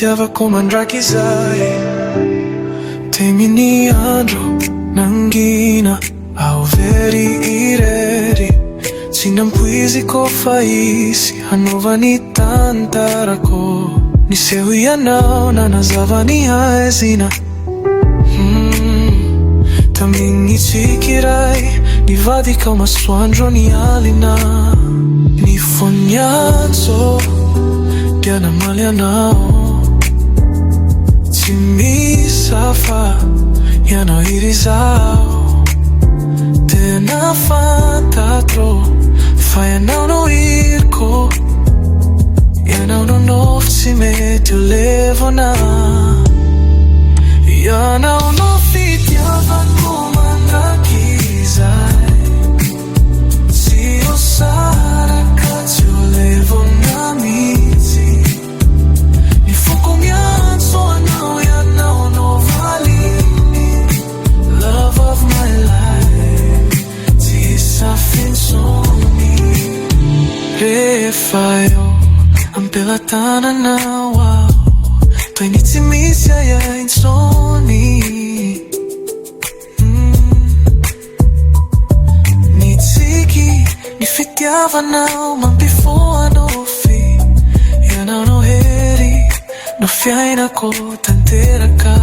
Itiavako mandrakizay. Teminy andro nangina ao very irery. Tsy nampoiziko fa izy hanaovany tantarako. Niseho ianao nanazava ny haizina. Tamin'ny tsikiray nivadika ao masoandro ny alina. Ny fonyanso dia namaly anao. Tsy misafa ianao irizao. Tena fantatro fa ianao no iriko. Ianao no nofy tsy mety ho levona. Ianao no fitiavako mandrakizay. Tsy ho saraka tsy ho levona mihitsy. Ny foko miantso anao ianao no valiny. Love of my life tsy safinsony. Rehefa eo ampelantananao ao toy ny tsy misy iaintsony. Ny tsiky ny fitiavanao mampifoanofy. Ianao no hery no fiainako tanteraka.